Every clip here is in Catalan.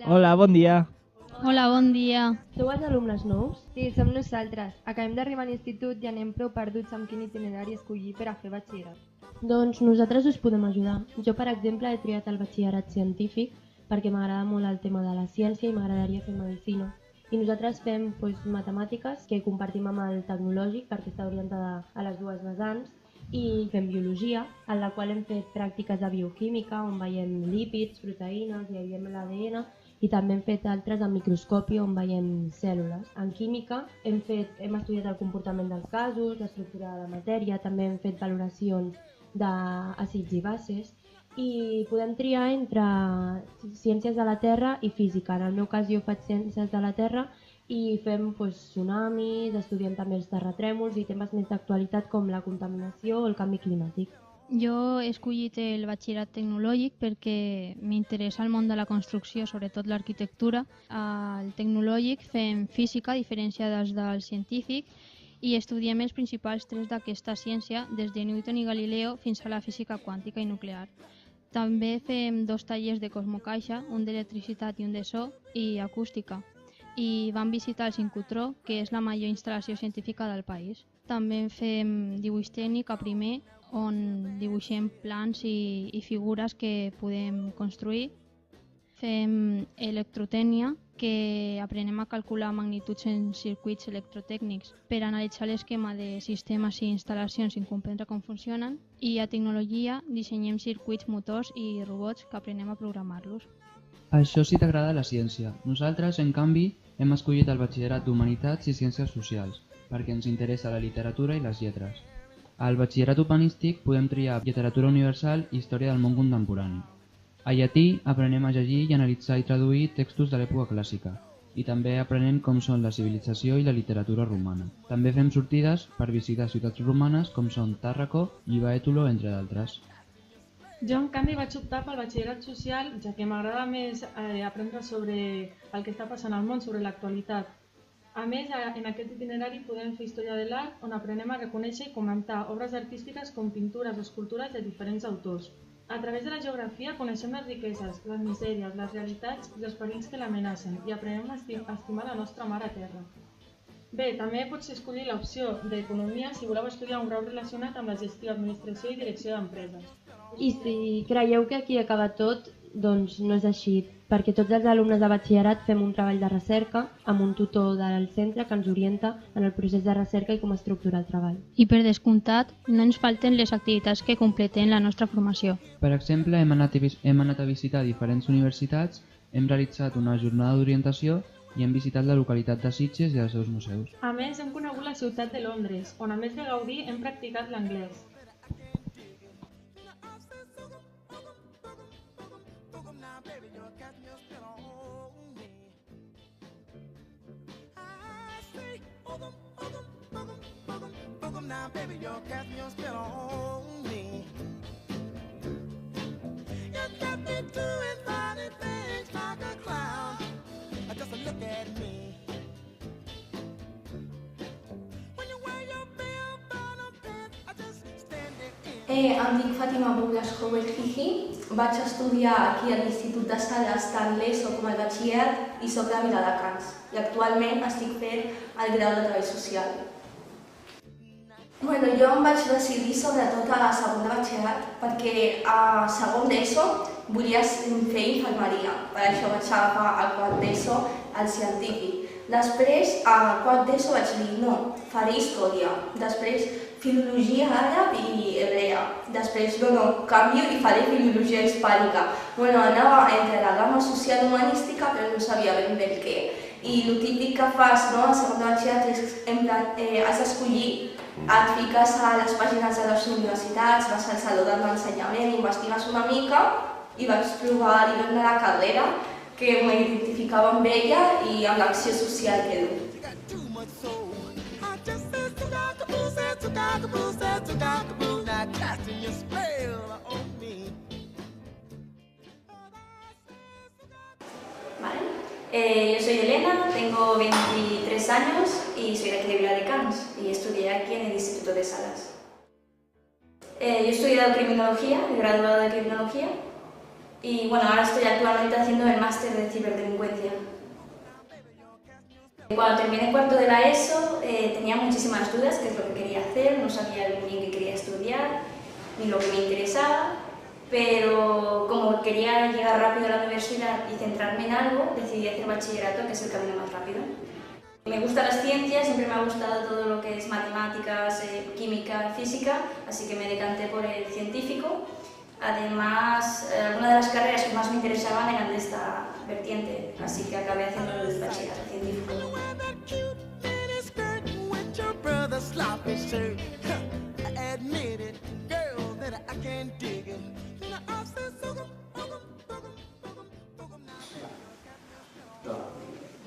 Hola, bon dia. Hola, bon dia. Sou els alumnes nous? Sí, som nosaltres. Acabem d'arribar a l'institut i anem prou perduts amb quin itinerari escollir per a fer batxillerat. Doncs nosaltres us podem ajudar. Jo, per exemple, he triat el batxillerat científic perquè m'agrada molt el tema de la ciència i m'agradaria fer medicina. I nosaltres fem matemàtiques, que compartim amb el tecnològic perquè està orientada a les dues vessants, i fem biologia, en la qual hem fet pràctiques de bioquímica, on veiem lípids, proteïnes i veiem l'ADN, i també hem fet altres en microscopi on veiem cèl·lules. En química hem estudiat el comportament dels gasos, l'estructura de la matèria, també hem fet valoracions d'àcids i bases, i podem triar entre ciències de la Terra i física. En el meu cas jo faig ciències de la Terra i fem tsunamis, estudiem també els terratrèmols i temes més d'actualitat com la contaminació o el canvi climàtic. Jo he escollit el batxillerat tecnològic perquè m'interessa el món de la construcció, sobretot l'arquitectura. Al tecnològic fem física, a diferència del científic, i estudiem els principals trets d'aquesta ciència, des de Newton i Galileo fins a la física quàntica i nuclear. També fem 2 tallers de cosmocaixa, un d'electricitat i un de so, i acústica. I vam visitar el sincrotró, que és la major instal·lació científica del país. També fem dibuix tècnic a primer, on dibuixem plans i figures que podem construir. Fem electrotècnia, que aprenem a calcular magnituds en circuits electrotècnics per analitzar l'esquema de sistemes i instal·lacions i comprendre com funcionen. I a tecnologia dissenyem circuits motors i robots que aprenem a programar-los. Això sí t'agrada la ciència. Nosaltres, en canvi, hem escollit el batxillerat d'Humanitats i Ciències Socials, perquè ens interessa la literatura i les lletres. Al batxillerat humanístic podem triar literatura universal i història del món contemporani. A llatí aprenem a llegir i analitzar i traduir textos de l'època clàssica, i també aprenem com són la civilització i la literatura romana. També fem sortides per visitar ciutats romanes com són Tàrraco, Lliva-Ètolo, entre d'altres. Jo, en canvi, vaig optar pel batxillerat social, ja que m'agrada més aprendre sobre el que està passant al món, sobre l'actualitat. A més, en aquest itinerari podem fer història de l'art, on aprenem a reconèixer i comentar obres artístiques com pintures o escultures de diferents autors. A través de la geografia coneixem les riqueses, les misèries, les realitats i els perills que l'amenacen i aprenem a estimar la nostra mare terra. Bé, també pots escollir l'opció d'economia si voleu estudiar un grau relacionat amb la gestió, administració i direcció d'empreses. I si creieu que aquí acaba tot, doncs no és així, perquè tots els alumnes de batxillerat fem un treball de recerca amb un tutor del centre que ens orienta en el procés de recerca i com estructurar el treball. I per descomptat, no ens falten les activitats que completen la nostra formació. Per exemple, hem anat a visitar diferents universitats, hem realitzat una jornada d'orientació i hem visitat la localitat de Sitges i els seus museus. A més, hem conegut la ciutat de Londres, on a més de gaudir hem practicat l'anglès. Now, baby, you're casting your spell on me. You got me doing funny things like a clown. Just look at me. When you wear your bell bottom pants, I just stand it in. Em dic Fàtima Boulas Howell Jiji. Vaig estudiar aquí a l'Institut de Sales tant l'ESO com el batxillerat i soc de Viladecans. I actualment estic fent el grau de treball social. Bueno, jo em vaig decidir sobretot a segon de batxillerat perquè a segon d'ESO volia fer infermeria. Per això vaig agafar el quart d'ESO, el científic. Després, a quart d'ESO vaig dir no, faré història. Després, filologia àrab i hebrea. Després, no, canvio i faré filologia hispànica. Bueno, anava entre la gamma social humanística, però no sabia ben bé el què. I el típic que fas a segon de batxillerat és has d'escollir. Et fiques a les pàgines de les universitats, vas al saló de l'ensenyament, investigues una mica i vaig trobar l'hivern de la carrera que m'identificava amb ella i amb l'acció social que du. Yo soy Elena, tengo 23 años y soy de aquí de Viladecans y estudié aquí en el Instituto de Salas. Yo he estudiado criminología, he graduado de criminología Y bueno, ahora estoy actualmente haciendo el máster de ciberdelincuencia. Cuando terminé cuarto de la ESO tenía muchísimas dudas, qué es lo que quería hacer, no sabía muy bien qué quería estudiar, ni lo que me interesaba, pero como quería llegar rápido a la universidad y centrarme en algo, decidí hacer bachillerato, que es el camino más rápido. Me gustan las ciencias, siempre me ha gustado todo lo que es matemáticas, química, física, así que me decanté por el científico. Además, una de las carreras que más me interesaban eran de esta vertiente, así que acabé haciendo el bachillerato científico.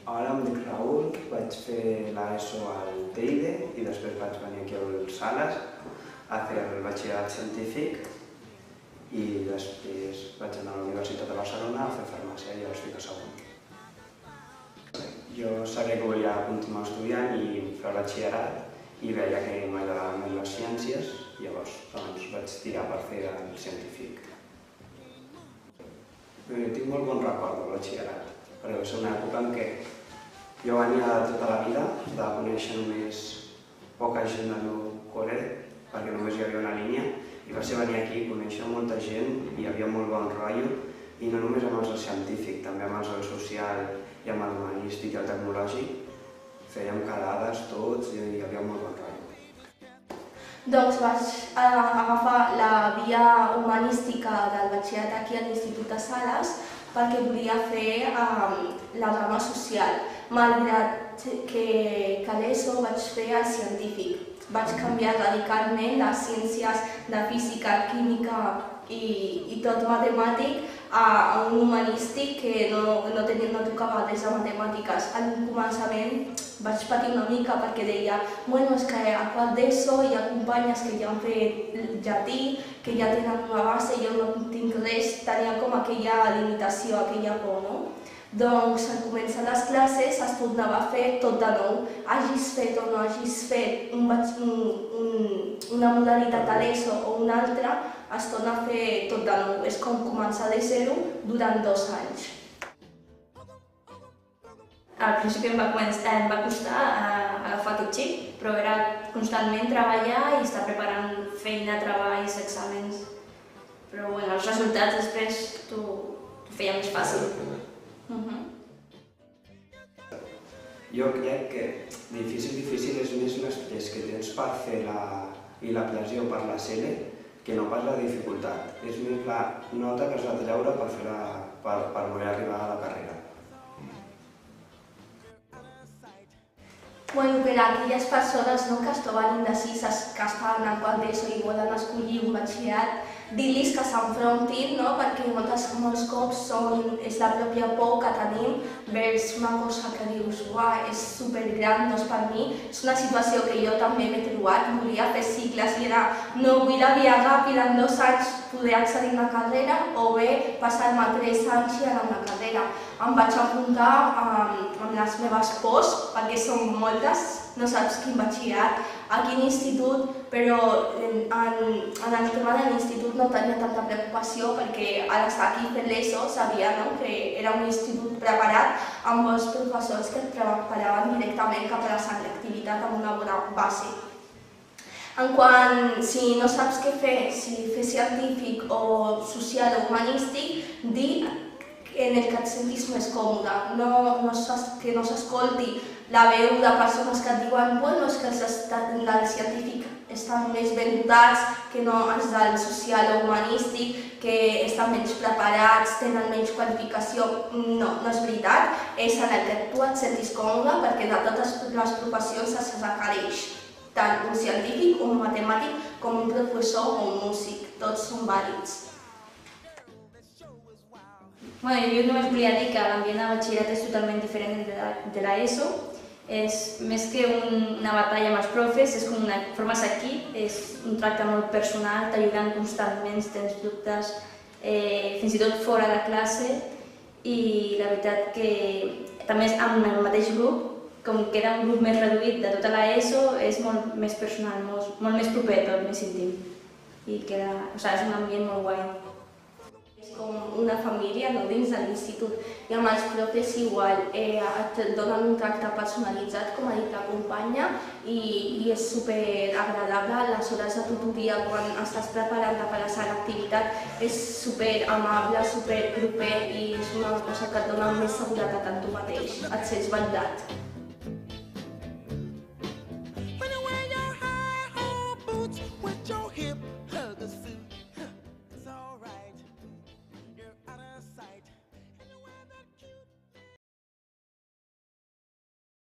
Ara em dic Raül, vaig fer l'ESO al Teide i després vaig venir aquí al Sales a fer el batxillerat científic i després vaig anar a la Universitat de Barcelona a fer farmàcia i ara estic a segon. Jo sabia que volia continuar estudiant i fer el batxillerat i veia que m'agradaven més les ciències, llavors vaig tirar per fer el científic. Tinc molt bon record del batxillerat, perquè va ser una època en què jo venia tota la vida de conèixer només poca gent del meu col·le, perquè només hi havia una línia, i va ser venir aquí i conèixer molta gent, hi havia molt bon rotllo, i no només amb els del científic, també amb els del social i amb el humanístic i el tecnològic. Fèiem quedades tots i hi havia molt bon rotllo. Doncs vaig agafar la via humanística del batxillerat aquí a l'Institut de Sales perquè volia fer la rama social, malgrat que a l'ESO vaig fer el científic. Vaig canviar radicalment les ciències de física, química i tot matemàtic a un humanístic que no tocava res de matemàtiques. Al començament vaig patir una mica perquè deia és que a quart d'ESO hi ha companyes que ja han fet llatí, que ja tenen una base, jo no tinc res, tenia com aquella limitació, aquella por, no? Doncs al començar les classes es tornava a fer tot de nou. Hagis fet o no hagis fet una modalitat a l'ESO o una altra, es torna a fer tot de nou. És com començar de zero durant 2 anys. Al principi em va costar agafar aquest xip, però era constantment treballar i estar preparant feina, treballs, exàmens. Però bueno, els resultats després t'ho feia més fàcil. Jo crec que difícil és més l'estrès que tens per fer i la pressió per la CL que no pas la dificultat. És més la nota que has de treure per voler arribar a la carrera. Bueno, per a aquelles persones que es troben indecises, que estan al quart d'ESO i volen escollir un batxillerat, dir-los que s'enfrontin, perquè molts cops és la pròpia por que tenim vers una cosa que dius és supergran, no és per mi. És una situació que jo també m'he trobat, volia fer cicles i era no vull la via ràpida en 2 anys poder accedir a una carrera o bé passar-me 3 anys i anar a una carrera. Em vaig apuntar amb les meves pors, perquè són moltes, no saps quin batxillerat, a quin institut, però en el tema de l'institut no tenia tanta preocupació perquè al estar aquí fent l'ESO sabia que era un institut preparat amb molts professors que et preparaven directament cap a la selectivitat amb una bona base. En quant, si no saps què fer, si fer científic o social o humanístic, dir en el que et sentis més còmode, que no s'escolti la veu de persones que et diuen és que els del científic estan més ben dotats que no els del social o humanístic, que estan menys preparats, tenen menys qualificació. No és veritat, és en el que tu et sentis còmode perquè de totes les professions es requereix tant un científic, un matemàtic, com un professor o un músic. Tots són vàlids. Jo només volia dir que l'ambient de batxillerat és totalment diferent de l'ESO. És més que una batalla amb els profes, és com formes equip, és un tracte molt personal, t'ajuden constantment, tens dubtes, fins i tot fora de classe. I la veritat que també amb el mateix grup, com que era un grup més reduït de tota l'ESO, és molt més personal, molt més proper tot, més íntim. I és un ambient molt guai. Com una família, no, dins de l'institut. I amb els profes igual, et donen un tracte personalitzat, com ha dit la companya, i és superagradable. Les hores de tutoria, quan estàs preparant per a l'activitat, és superamable, superproper i és una cosa que et dona més seguretat en tu mateix. Et sents validat.